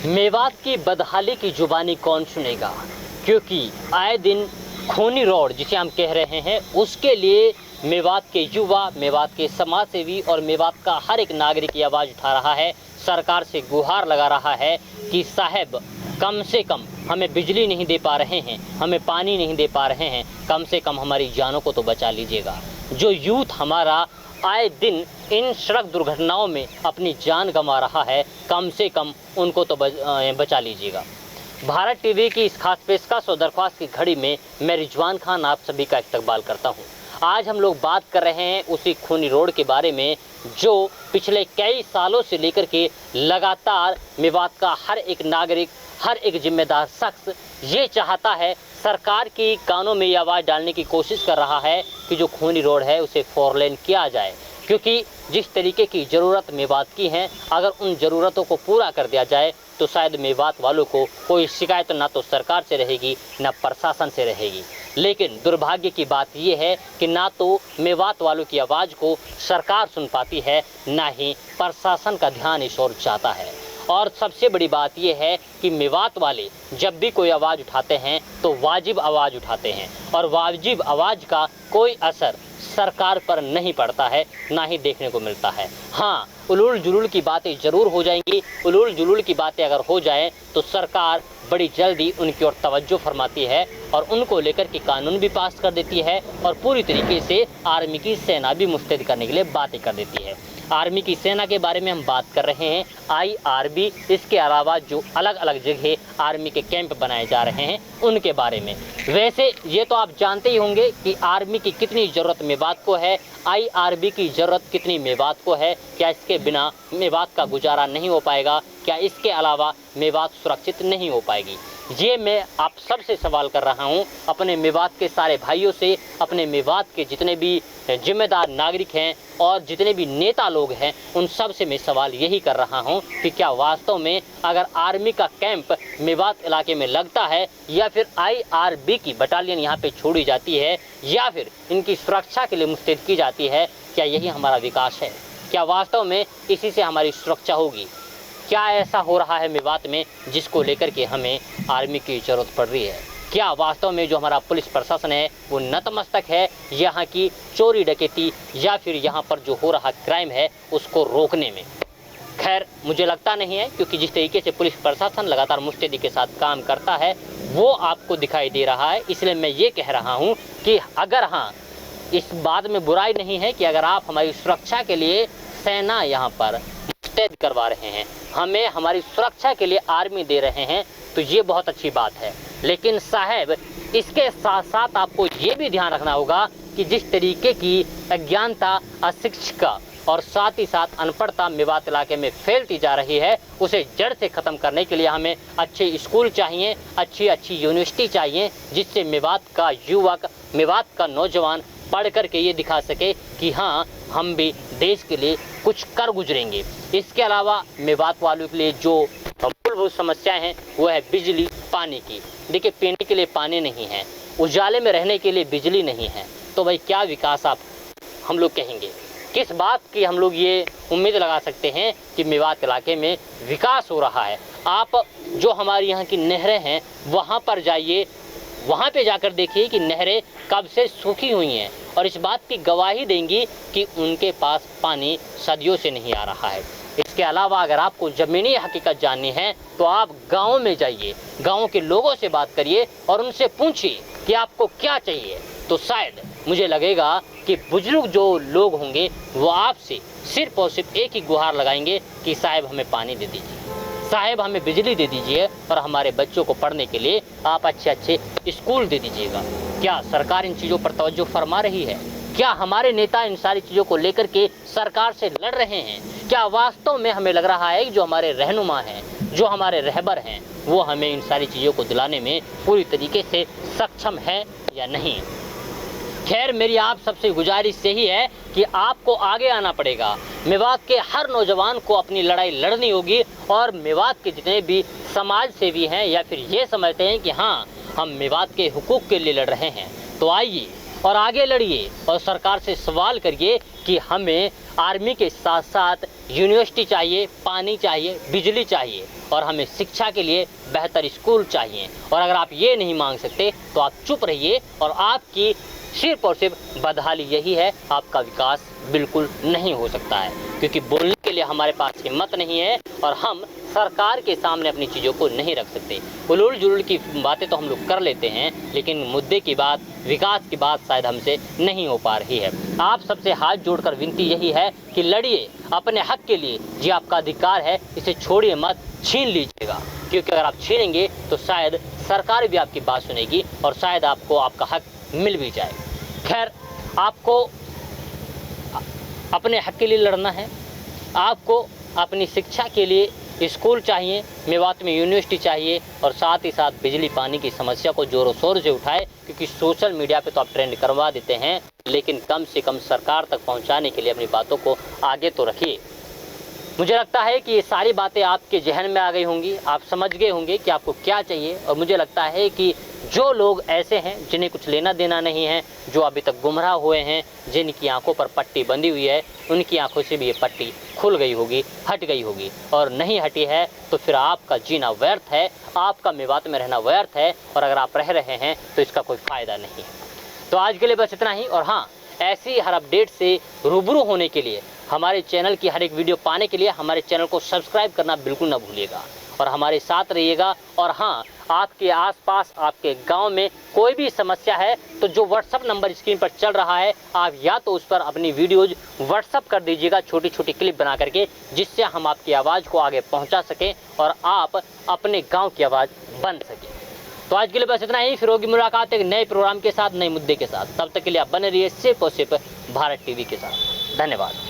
मेवात की बदहाली की जुबानी कौन सुनेगा, क्योंकि आए दिन खूनी रोड जिसे हम कह रहे हैं उसके लिए मेवात के युवा, मेवात के समाज सेवी और मेवात का हर एक नागरिक ये आवाज़ उठा रहा है, सरकार से गुहार लगा रहा है कि साहब कम से कम हमें बिजली नहीं दे पा रहे हैं, हमें पानी नहीं दे पा रहे हैं, कम से कम हमारी जानों को तो बचा लीजिएगा। जो यूथ हमारा आए दिन इन सड़क दुर्घटनाओं में अपनी जान गंवा रहा है, कम से कम उनको तो बचा लीजिएगा। भारत टीवी की इस खास पेशकश और दरख्वास्त की घड़ी में मैं रिजवान खान आप सभी का इस्तकबाल करता हूं। आज हम लोग बात कर रहे हैं उसी खूनी रोड के बारे में जो पिछले कई सालों से लेकर के लगातार मेवात का हर एक नागरिक, हर एक जिम्मेदार शख्स ये चाहता है, सरकार की कानों में ये आवाज़ डालने की कोशिश कर रहा है कि जो खूनी रोड है उसे 4 लेन किया जाए, क्योंकि जिस तरीके की ज़रूरत मेवात की है, अगर उन ज़रूरतों को पूरा कर दिया जाए तो शायद मेवात वालों को कोई शिकायत ना तो सरकार से रहेगी ना प्रशासन से रहेगी। लेकिन दुर्भाग्य की बात यह है कि ना तो मेवात वालों की आवाज़ को सरकार सुन पाती है, ना ही प्रशासन का ध्यान इस ओर जाता है। और सबसे बड़ी बात यह है कि मेवात वाले जब भी कोई आवाज़ उठाते हैं तो वाजिब आवाज़ उठाते हैं, और वाजिब आवाज़ का कोई असर सरकार पर नहीं पड़ता है, ना ही देखने को मिलता है। हाँ, उलूल जुलूल की बातें ज़रूर हो जाएंगी। उलूल जुलूल की बातें अगर हो जाएं तो सरकार बड़ी जल्दी उनकी ओर तवज्जो फरमाती है और उनको लेकर के कानून भी पास कर देती है और पूरी तरीके से आर्मी की सेना भी मुस्तैद करने के लिए बातें कर देती है। आर्मी की सेना के बारे में हम बात कर रहे हैं, IRB, इसके अलावा जो अलग अलग जगह आर्मी के कैंप बनाए जा रहे हैं उनके बारे में। वैसे ये तो आप जानते ही होंगे कि आर्मी की कितनी ज़रूरत मेवात को है, IRB की ज़रूरत कितनी मेवात को है। क्या इसके बिना मेवात का गुजारा नहीं हो पाएगा? क्या इसके अलावा मेवात सुरक्षित नहीं हो पाएगी? ये मैं आप सब से सवाल कर रहा हूँ, अपने मेवात के सारे भाइयों से, अपने मेवात के जितने भी जिम्मेदार नागरिक हैं और जितने भी नेता लोग हैं, उन सब से मैं सवाल यही कर रहा हूँ कि क्या वास्तव में अगर आर्मी का कैंप मेवात इलाके में लगता है या फिर IRB की बटालियन यहाँ पे छोड़ी जाती है या फिर इनकी सुरक्षा के लिए मुस्तैद की जाती है, क्या यही हमारा विकास है? क्या वास्तव में इसी से हमारी सुरक्षा होगी? क्या ऐसा हो रहा है मेवात में जिसको लेकर के हमें आर्मी की ज़रूरत पड़ रही है? क्या वास्तव में जो हमारा पुलिस प्रशासन है वो नतमस्तक है यहाँ की चोरी डकैती या फिर यहाँ पर जो हो रहा क्राइम है उसको रोकने में? खैर, मुझे लगता नहीं है, क्योंकि जिस तरीके से पुलिस प्रशासन लगातार मुस्तैदी के साथ काम करता है वो आपको दिखाई दे रहा है। इसलिए मैं ये कह रहा हूँ कि अगर हाँ, इस बात में बुराई नहीं है कि अगर आप हमारी सुरक्षा के लिए सेना यहाँ पर मुस्तैद करवा रहे हैं, हमें हमारी सुरक्षा के लिए आर्मी दे रहे हैं, तो ये बहुत अच्छी बात है। लेकिन साहब, इसके साथ साथ आपको ये भी ध्यान रखना होगा कि जिस तरीके की अज्ञानता, अशिक्षिता और साथ ही साथ अनपढ़ता मेवात इलाके में फैलती जा रही है, उसे जड़ से ख़त्म करने के लिए हमें अच्छे स्कूल चाहिए, अच्छी यूनिवर्सिटी चाहिए, जिससे मेवात का युवक, मेवात का नौजवान पढ़ कर के ये दिखा सके कि हाँ, हम भी देश के लिए कुछ कर गुजरेंगे। इसके अलावा मेवात वालों के लिए जो मूलभूत समस्याएं हैं वो है बिजली, पानी की। देखिए, पीने के लिए पानी नहीं है, उजाले में रहने के लिए बिजली नहीं है, तो भाई क्या विकास हम लोग कहेंगे? किस बात की हम लोग ये उम्मीद लगा सकते हैं कि मेवात इलाके में विकास हो रहा है? आप जो हमारी यहाँ की नहरें हैं वहाँ पर जाइए, वहाँ पे जाकर देखिए कि नहरें कब से सूखी हुई हैं और इस बात की गवाही देंगी कि उनके पास पानी सदियों से नहीं आ रहा है। इसके अलावा अगर आपको ज़मीनी हकीकत जाननी है तो आप गाँव में जाइए, गाँव के लोगों से बात करिए और उनसे पूछिए कि आपको क्या चाहिए। तो शायद मुझे लगेगा कि बुजुर्ग जो लोग होंगे वो आपसे सिर्फ और सिर्फ एक ही गुहार लगाएंगे कि साहब हमें पानी दे दीजिए, साहब हमें बिजली दे दीजिए और हमारे बच्चों को पढ़ने के लिए आप अच्छे स्कूल दे दीजिएगा। क्या सरकार इन चीज़ों पर तवज्जो फरमा रही है? क्या हमारे नेता इन सारी चीज़ों को लेकर के सरकार से लड़ रहे हैं? क्या वास्तव में हमें लग रहा है कि जो हमारे रहनुमा हैं, जो हमारे रहबर हैं, वो हमें इन सारी चीज़ों को दिलाने में पूरी तरीके से सक्षम है या नहीं? खैर, मेरी आप सबसे गुजारिश यही है कि आपको आगे आना पड़ेगा। मेवात के हर नौजवान को अपनी लड़ाई लड़नी होगी और मेवात के जितने भी समाज सेवी हैं या फिर ये समझते हैं कि हाँ, हम मेवात के हुकूक के लिए लड़ रहे हैं, तो आइए और आगे लड़िए और सरकार से सवाल करिए कि हमें आर्मी के साथ साथ यूनिवर्सिटी चाहिए, पानी चाहिए, बिजली चाहिए और हमें शिक्षा के लिए बेहतर स्कूल चाहिए। और अगर आप ये नहीं मांग सकते तो आप चुप रहिए और आपकी सिर्फ और सिर्फ बदहाली यही है, आपका विकास बिल्कुल नहीं हो सकता है, क्योंकि बोलने के लिए हमारे पास हिम्मत नहीं है और हम सरकार के सामने अपनी चीज़ों को नहीं रख सकते। उलूल जुलूल की बातें तो हम लोग कर लेते हैं, लेकिन मुद्दे की बात, विकास की बात शायद हमसे नहीं हो पा रही है। आप सबसे हाथ जोड़कर विनती यही है कि लड़िए अपने हक के लिए, जी आपका अधिकार है, इसे छोड़िए मत, छीन लीजिएगा, क्योंकि अगर आप छीनेंगे तो शायद सरकार भी आपकी बात सुनेगी और शायद आपको आपका हक मिल भी जाए। खैर, आपको अपने हक के लिए लड़ना है, आपको अपनी शिक्षा के लिए स्कूल चाहिए, मेवात में यूनिवर्सिटी चाहिए और साथ ही साथ बिजली पानी की समस्या को जोरों शोर से उठाए, क्योंकि सोशल मीडिया पे तो आप ट्रेंड करवा देते हैं, लेकिन कम से कम सरकार तक पहुंचाने के लिए अपनी बातों को आगे तो रखिए। मुझे लगता है कि ये सारी बातें आपके जहन में आ गई होंगी, आप समझ गए होंगे कि आपको क्या चाहिए। और मुझे लगता है कि जो लोग ऐसे हैं जिन्हें कुछ लेना देना नहीं है, जो अभी तक गुमराह हुए हैं, जिनकी आंखों पर पट्टी बंधी हुई है, उनकी आंखों से भी ये पट्टी खुल गई होगी, हट गई होगी। और नहीं हटी है तो फिर आपका जीना व्यर्थ है, आपका मेवात में रहना व्यर्थ है, और अगर आप रह रहे हैं तो इसका कोई फ़ायदा नहीं है। तो आज के लिए बस इतना ही। और हाँ, ऐसी हर अपडेट से रूबरू होने के लिए, हमारे चैनल की हर एक वीडियो पाने के लिए हमारे चैनल को सब्सक्राइब करना बिल्कुल ना भूलिएगा और हमारे साथ रहिएगा। और हाँ, आपके आसपास, आपके गांव में कोई भी समस्या है तो जो व्हाट्सअप नंबर स्क्रीन पर चल रहा है, आप या तो उस पर अपनी वीडियोज़ व्हाट्सअप कर दीजिएगा, छोटी छोटी क्लिप बना करके, जिससे हम आपकी आवाज़ को आगे पहुंचा सकें और आप अपने गांव की आवाज़ बन सकें। तो आज के लिए बस इतना ही। फिर होगी मुलाकात एक नए प्रोग्राम के साथ, नए मुद्दे के साथ। तब तक के लिए आप बने रहिए सिर्फ और सिर्फ भारत टीवी के साथ। धन्यवाद।